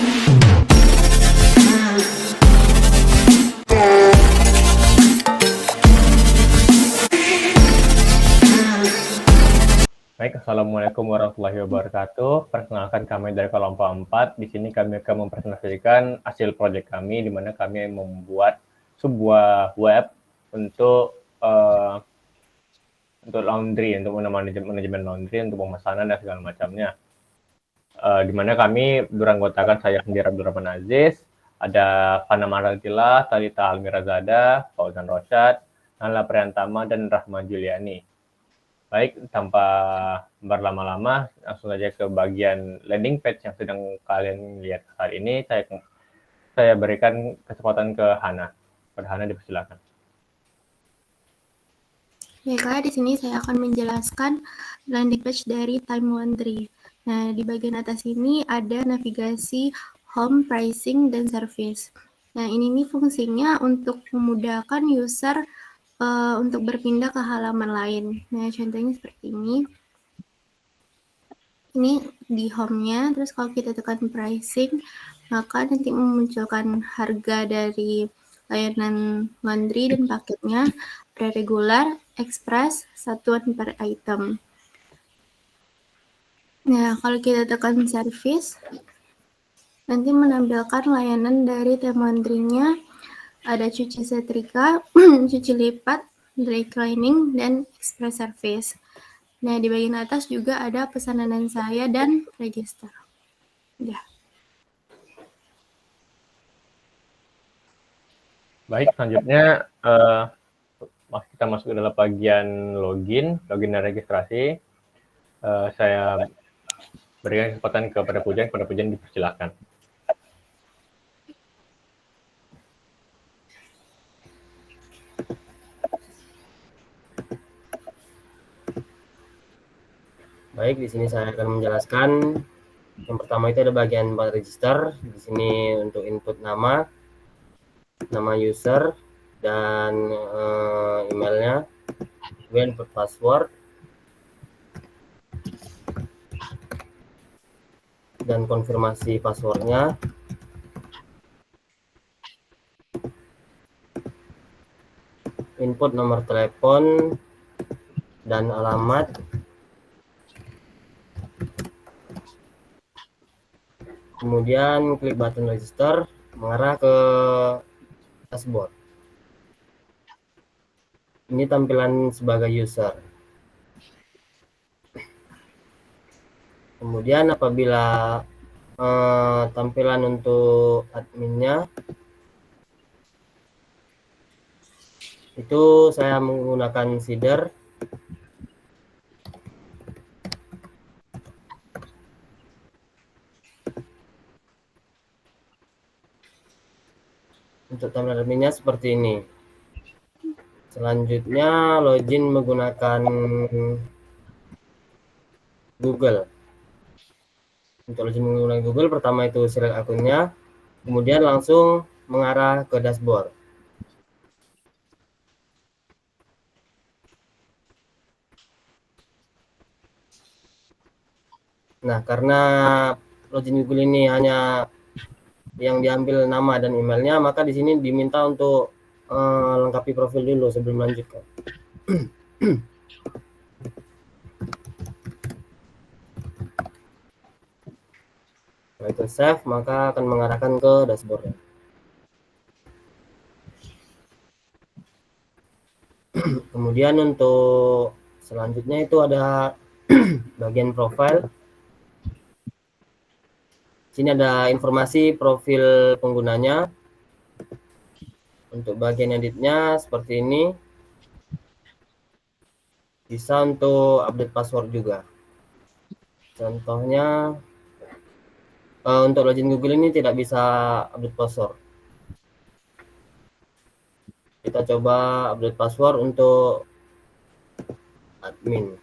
Baik, Assalamualaikum warahmatullahi wabarakatuh. Perkenalkan kami dari kelompok 4. Di sini kami akan mempresentasikan hasil proyek kami, di mana kami membuat sebuah web untuk laundry, untuk manajemen laundry, untuk pemesanan dan segala macamnya. Di mana kami beranggotakan saya sendiri Abdurrahman Aziz, ada Fana Maratila, Talita Almirazada, Fauzan Rosyad, Nala Priantama, dan Rahma Juliani. Baik, tanpa berlama-lama, langsung saja ke bagian landing page yang sedang kalian lihat saat ini. Saya berikan kesempatan ke Hana. Pada Hana dipersilakan. Baiklah, di sini saya akan menjelaskan landing page dari Time Laundry. Nah, di bagian atas ini ada navigasi home, pricing, dan service. Nah, ini nih fungsinya untuk memudahkan user untuk berpindah ke halaman lain. Nah, contohnya seperti ini. Ini di home-nya, terus kalau kita tekan pricing, maka nanti memunculkan harga dari layanan laundry dan paketnya, ada regular, express, satuan per item. Nah, kalau kita tekan service, nanti menampilkan layanan dari Time Laundry-nya, ada cuci setrika, cuci lipat, dry cleaning, dan express service. Nah, di bagian atas juga ada pesanan saya dan register. Ya. Baik, selanjutnya kita masuk ke dalam bagian login dan registrasi. Saya berikan kesempatan kepada Pujan dipersilakan. Baik, di sini saya akan menjelaskan. Yang pertama itu ada bagian register. Di sini untuk input nama user dan emailnya, kemudian input password dan konfirmasi passwordnya. Input nomor telepon dan alamat. Kemudian klik button register mengarah ke dashboard. Ini tampilan sebagai user. Kemudian apabila tampilan untuk adminnya, itu saya menggunakan seeder. Untuk tampilan adminnya seperti ini. Selanjutnya login menggunakan Google. Untuk login menggunakan Google, pertama itu select akunnya, kemudian langsung mengarah ke dashboard. Nah, karena login Google ini hanya yang diambil nama dan emailnya, maka di sini diminta untuk lengkapi profil dulu sebelum melanjutkan. Setelah itu save, maka akan mengarahkan ke dashboard. Kemudian untuk selanjutnya itu ada bagian profile. Sini ada informasi profil penggunanya. Untuk bagian editnya seperti ini. Bisa untuk update password juga. Contohnya untuk login Google ini tidak bisa update password. Kita coba update password untuk admin.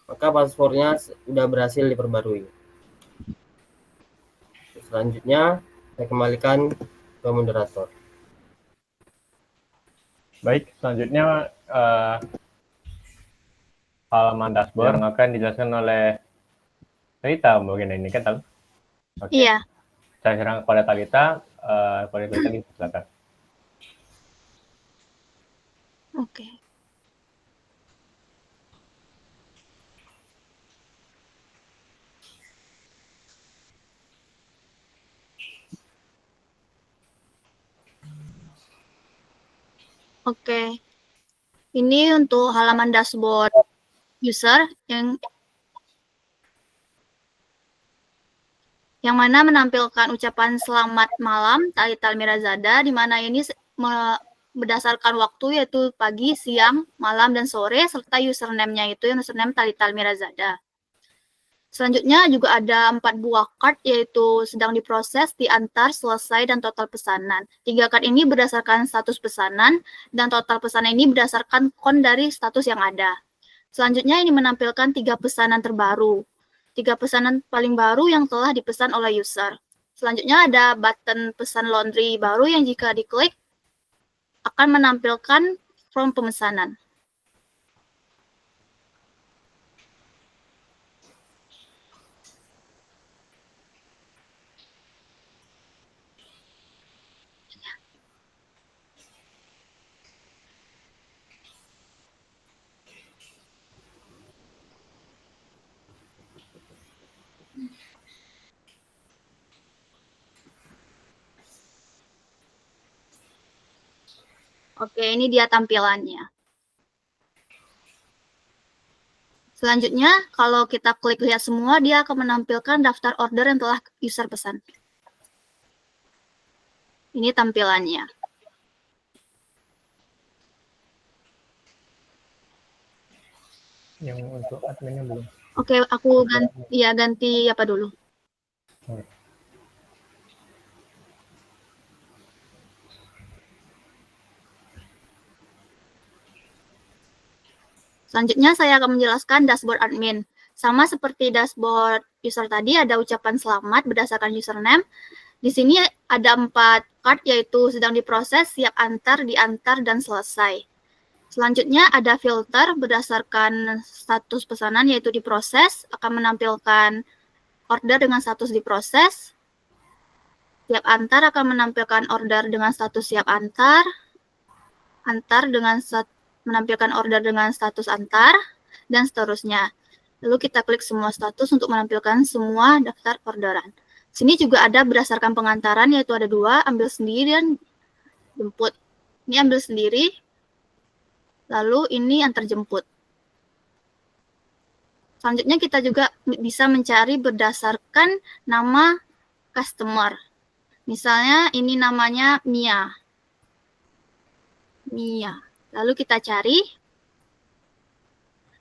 maka paspornya sudah berhasil diperbarui. Selanjutnya saya kembalikan ke moderator. Baik, selanjutnya halaman dashboard yang akan dijelaskan oleh Talita bagian ini kan, Tal? Oke. Iya. Saya serang kepada Talita, silakan. Oke. Oke. Ini untuk halaman dashboard user yang mana menampilkan ucapan selamat malam Talita Almirazada, di mana ini berdasarkan waktu yaitu pagi, siang, malam, dan sore, serta username-nya itu yang username Talita Almirazada. Selanjutnya juga ada 4 buah card yaitu sedang diproses, diantar, selesai, dan total pesanan. 3 card ini berdasarkan status pesanan dan total pesanan ini berdasarkan kon dari status yang ada. Selanjutnya ini menampilkan 3 pesanan terbaru. 3 pesanan paling baru yang telah dipesan oleh user. Selanjutnya ada button pesan laundry baru yang jika diklik akan menampilkan form pemesanan. Oke, ini dia tampilannya. Selanjutnya, kalau kita klik lihat semua, dia akan menampilkan daftar order yang telah user pesan. Ini tampilannya. Yang untuk adminnya belum. Oke, aku ganti apa dulu? Selanjutnya saya akan menjelaskan dashboard admin. Sama seperti dashboard user tadi, ada ucapan selamat berdasarkan username. Di sini ada 4 card yaitu sedang diproses, siap antar, diantar, dan selesai. Selanjutnya ada filter berdasarkan status pesanan yaitu diproses, akan menampilkan order dengan status diproses. Siap antar akan menampilkan order dengan status siap antar. Antar dengan menampilkan order dengan status antar, dan seterusnya. Lalu kita klik semua status untuk menampilkan semua daftar orderan. Sini juga ada berdasarkan pengantaran, yaitu ada 2, ambil sendiri dan jemput. Ini ambil sendiri, lalu ini antar jemput. Selanjutnya kita juga bisa mencari berdasarkan nama customer. Misalnya ini namanya Mia. Lalu kita cari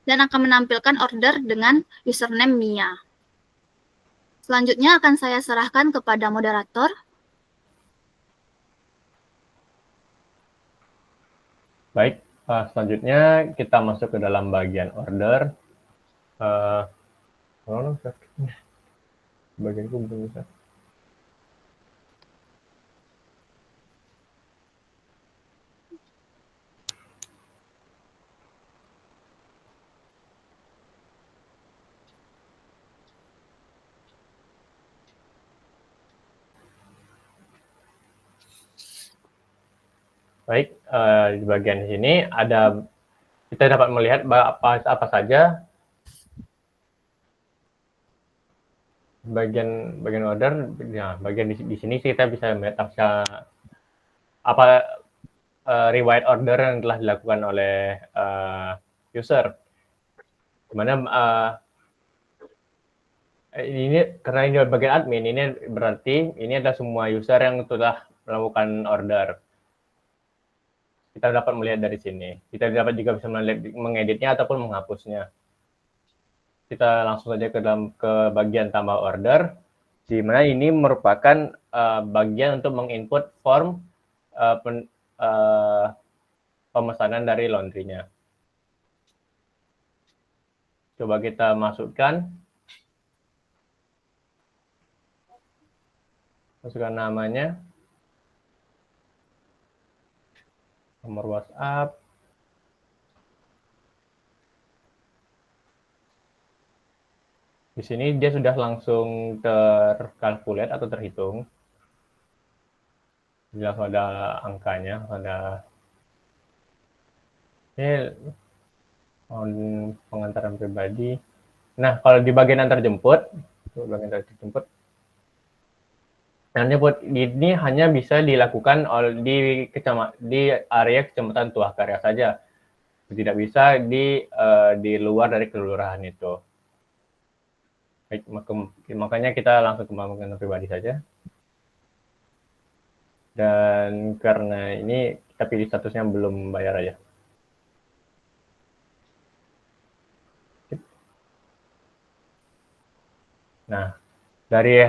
dan akan menampilkan order dengan username Mia. Selanjutnya akan saya serahkan kepada moderator. Baik, selanjutnya kita masuk ke dalam bagian order. Bagianku belum bisa. Baik, di bagian sini ada kita dapat melihat apa saja bagian order. Ya, bagian di sini kita bisa melihat apa riwayat order yang telah dilakukan oleh user. Dimana ini karena ini bagian admin, ini berarti ini adalah semua user yang telah melakukan order. Kita dapat melihat dari sini. Kita dapat juga bisa mengeditnya ataupun menghapusnya. Kita langsung saja ke bagian tambah order, di mana ini merupakan bagian untuk menginput form pemesanan dari laundry-nya. Coba kita masukkan namanya, nomor WhatsApp, di sini dia sudah langsung terkalkulate atau terhitung. Jelas ada angkanya, ada ini pengantaran pribadi. Nah, kalau di bagian antar jemput, ini hanya bisa dilakukan di area Kecamatan Tuah Karya saja, tidak bisa di luar dari kelurahan itu. Baik, makanya kita langsung ke pengantaran pribadi saja. Dan karena ini kita pilih statusnya belum bayar aja. Nah, dari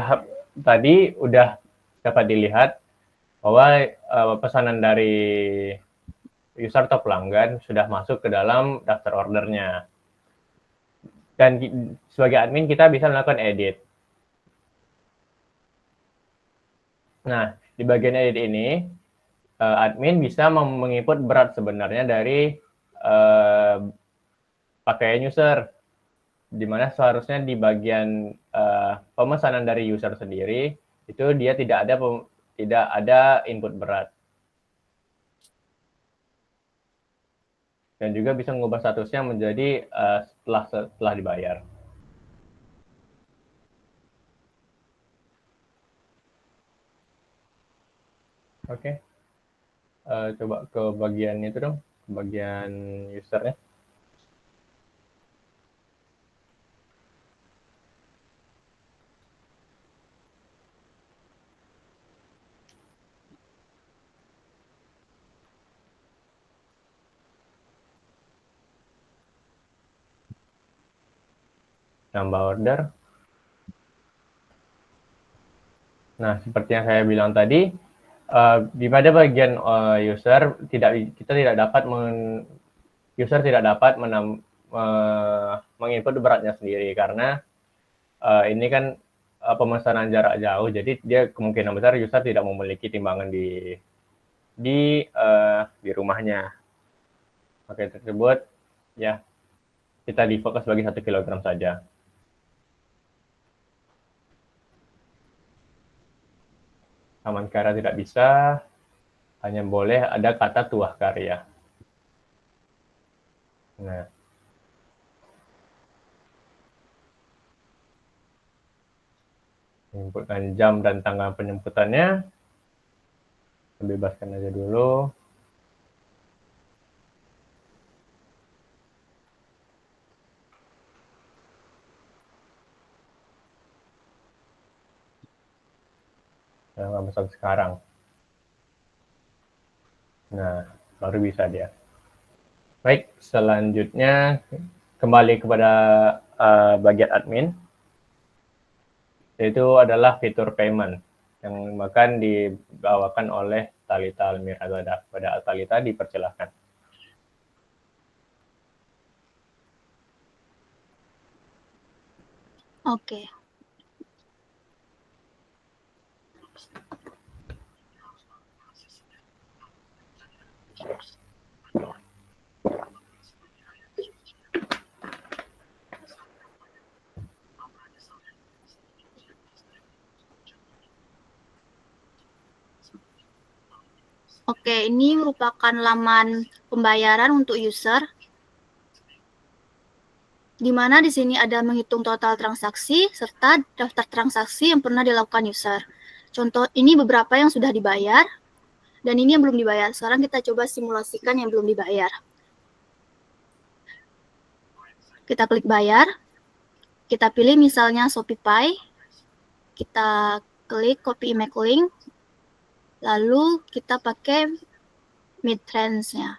tadi udah dapat dilihat bahwa pesanan dari user atau pelanggan sudah masuk ke dalam daftar ordernya. Dan sebagai admin kita bisa melakukan edit. Nah, di bagian edit ini, admin bisa menginput berat sebenarnya dari pakaian user, di mana seharusnya di bagian pemesanan dari user sendiri itu dia tidak ada input berat. Dan juga bisa mengubah statusnya menjadi setelah dibayar. Oke. Coba ke bagian itu dong, ke bagian usernya. Nambah order. Nah, seperti yang saya bilang tadi, di pada bagian user kita tidak dapat menginput beratnya sendiri karena ini kan pemesanan jarak jauh, jadi dia kemungkinan besar user tidak memiliki timbangan di rumahnya. Oke, tersebut ya kita default sebagai 1 kg saja. Taman Karya tidak bisa, hanya boleh ada kata Tuah Karya. Nah, inputkan jam dan tanggal penjemputannya, bebaskan aja dulu. Nggak pesan sekarang. Nah, baru bisa dia. Baik, selanjutnya kembali kepada bagian admin, yaitu adalah fitur payment yang akan dibawakan oleh Talita Almirazada. Pada Talita dipersilahkan. Oke. Oke, ini merupakan laman pembayaran untuk user, di mana di sini ada menghitung total transaksi serta daftar transaksi yang pernah dilakukan user. Contoh, ini beberapa yang sudah dibayar, dan ini yang belum dibayar. Sekarang kita coba simulasikan yang belum dibayar. Kita klik bayar, kita pilih misalnya Shopify, kita klik copy email link, lalu kita pakai mid-range-nya.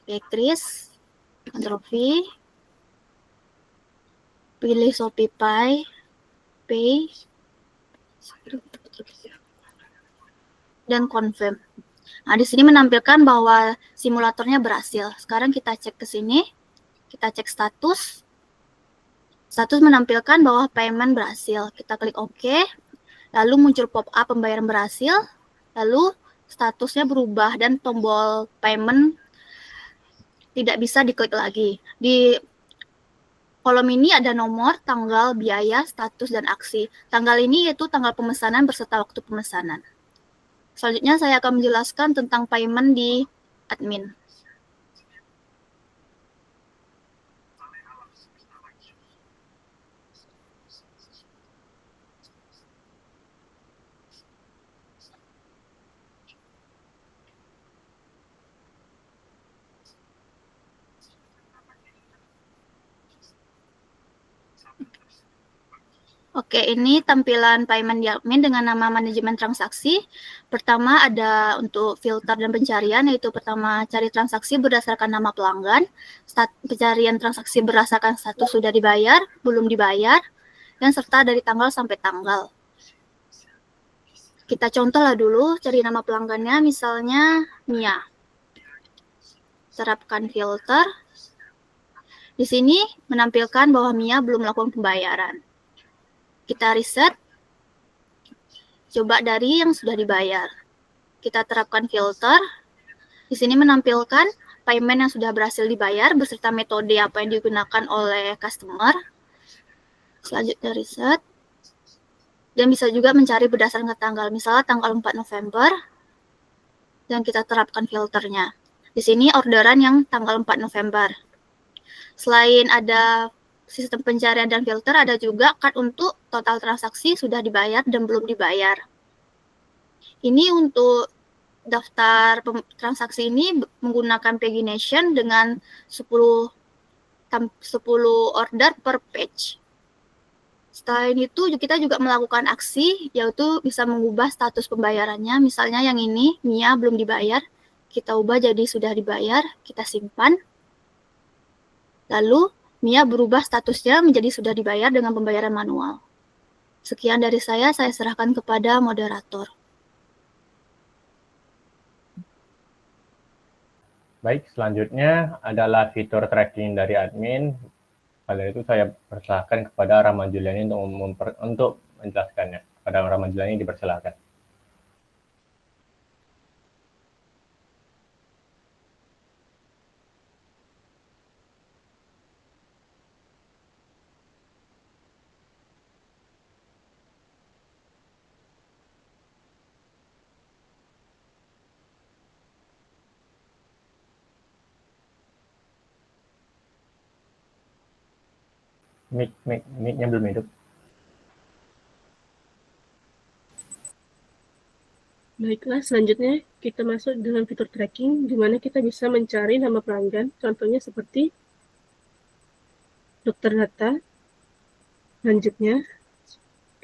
Actress, Ctrl V, pilih Shopify, pay, dan confirm. Nah, di sini menampilkan bahwa simulatornya berhasil. Sekarang kita cek ke sini. Kita cek status. Status menampilkan bahwa payment berhasil. Kita klik OK. Lalu muncul pop-up pembayaran berhasil. Lalu statusnya berubah dan tombol payment tidak bisa diklik lagi. Di kolom ini ada nomor, tanggal, biaya, status, dan aksi. Tanggal ini yaitu tanggal pemesanan beserta waktu pemesanan. Selanjutnya saya akan menjelaskan tentang payment di admin. Oke, ini tampilan payment di admin dengan nama manajemen transaksi. Pertama ada untuk filter dan pencarian, yaitu pertama cari transaksi berdasarkan nama pelanggan, pencarian transaksi berdasarkan status sudah dibayar, belum dibayar, dan serta dari tanggal sampai tanggal. Kita contohlah dulu, cari nama pelanggannya, misalnya Mia. Terapkan filter. Di sini menampilkan bahwa Mia belum melakukan pembayaran. Kita reset, coba dari yang sudah dibayar. Kita terapkan filter. Di sini menampilkan payment yang sudah berhasil dibayar beserta metode apa yang digunakan oleh customer. Selanjutnya reset. Dan bisa juga mencari berdasarkan tanggal, misalnya tanggal 4 November. Dan kita terapkan filternya. Di sini orderan yang tanggal 4 November. Selain ada sistem pencarian dan filter, ada juga card untuk total transaksi sudah dibayar dan belum dibayar. Ini untuk daftar transaksi ini menggunakan pagination dengan 10 order per page. Selain itu, kita juga melakukan aksi, yaitu bisa mengubah status pembayarannya. Misalnya yang ini, Mia belum dibayar, kita ubah jadi sudah dibayar, kita simpan. Lalu, Mia berubah statusnya menjadi sudah dibayar dengan pembayaran manual. Sekian dari saya serahkan kepada moderator. Baik, selanjutnya adalah fitur tracking dari admin. Pada itu saya persilahkan kepada Rahman Juliani untuk menjelaskannya. Kepada Rahman Juliani dipersilahkan. Mic-nya belum hidup. Baiklah, selanjutnya kita masuk dalam fitur tracking, di mana kita bisa mencari nama pelanggan, contohnya seperti dokter data. Selanjutnya,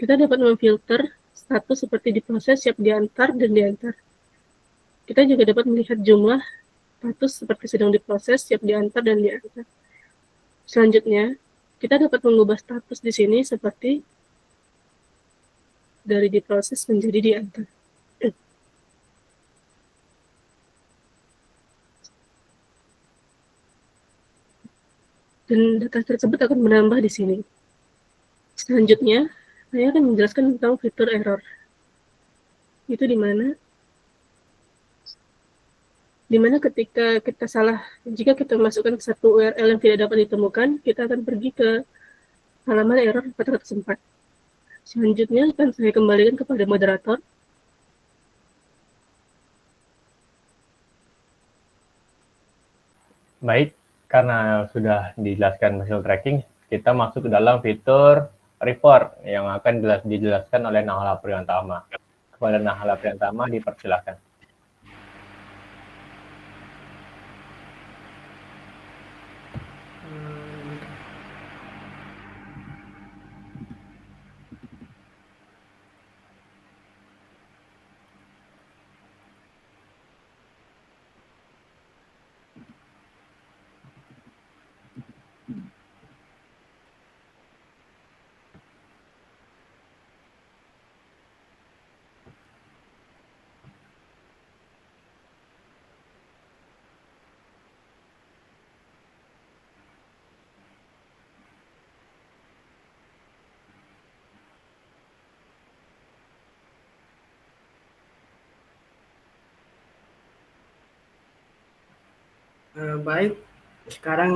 kita dapat memfilter status seperti diproses, siap diantar, dan diantar. Kita juga dapat melihat jumlah status seperti sedang diproses, siap diantar, dan diantar. Selanjutnya, kita dapat mengubah status di sini seperti dari diproses menjadi diantar. Dan data tersebut akan menambah di sini. Selanjutnya, saya akan menjelaskan tentang fitur error. Itu di mana ketika kita salah, jika kita masukkan ke satu URL yang tidak dapat ditemukan, kita akan pergi ke halaman error 404. Selanjutnya akan saya kembalikan kepada moderator. Baik, karena sudah dijelaskan hasil tracking, kita masuk ke dalam fitur report yang akan dijelaskan oleh Nahala Priyantama. Kepada Nahala Priyantama dipersilakan. Baik, sekarang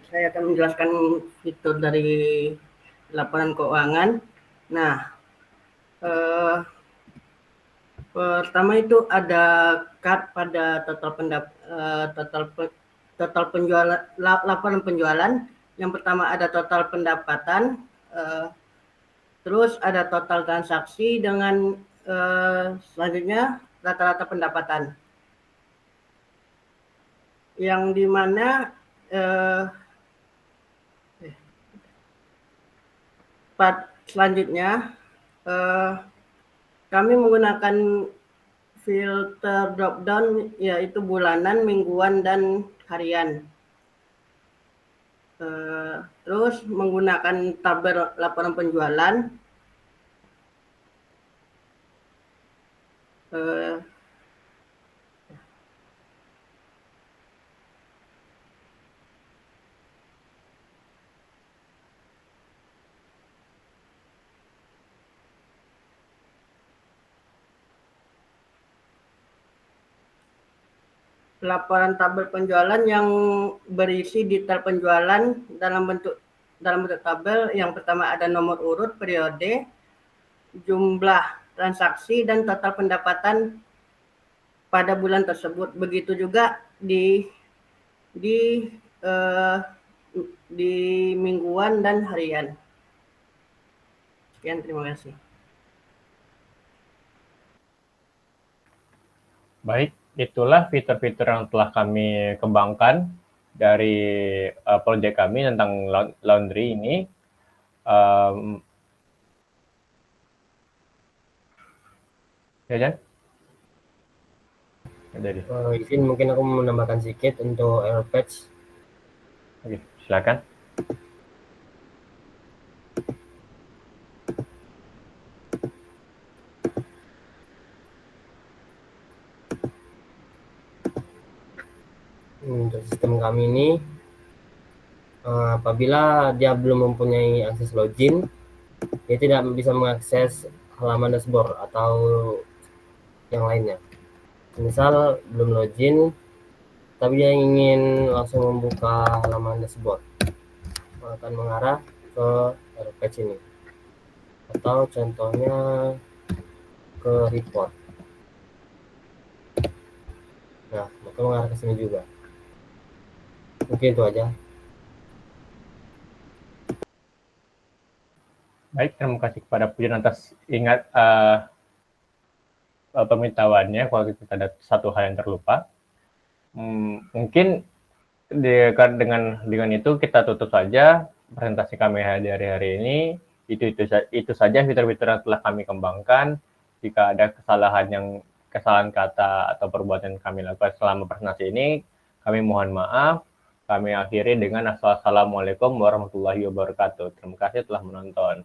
saya akan menjelaskan fitur dari laporan keuangan. Nah, eh, pertama itu ada cut pada total penjualan, laporan penjualan. Yang pertama ada total pendapatan, terus ada total transaksi dengan selanjutnya rata-rata pendapatan. Yang dimana part selanjutnya kami menggunakan filter drop down yaitu bulanan, mingguan, dan harian. Terus menggunakan tabel laporan penjualan. Laporan tabel penjualan yang berisi detail penjualan dalam bentuk tabel. Yang pertama ada nomor urut, periode, jumlah transaksi, dan total pendapatan pada bulan tersebut. Begitu juga di mingguan dan harian. Sekian, terima kasih. Baik, itulah fitur-fitur yang telah kami kembangkan dari proyek kami tentang laundry ini. Ya, Jan? Jadi. Izin mungkin aku menambahkan sedikit untuk error patch. Oke, silakan. Untuk sistem kami ini, apabila dia belum mempunyai akses login, dia tidak bisa mengakses halaman dashboard atau yang lainnya. Misal belum login, tapi dia ingin langsung membuka halaman dashboard, akan mengarah ke error patch ini. Atau contohnya ke report. Nah, maka mengarah ke sini juga. Mungkin itu aja. Baik, terima kasih kepada Pujan atas pemberitahuannya. Kalau kita ada satu hal yang terlupa, mungkin dengan itu kita tutup saja presentasi kami hari ini. Itu saja fitur-fitur yang telah kami kembangkan. Jika ada kesalahan kata atau perbuatan kami lakukan selama presentasi ini, kami mohon maaf. Kami akhiri dengan assalamualaikum warahmatullahi wabarakatuh. Terima kasih telah menonton.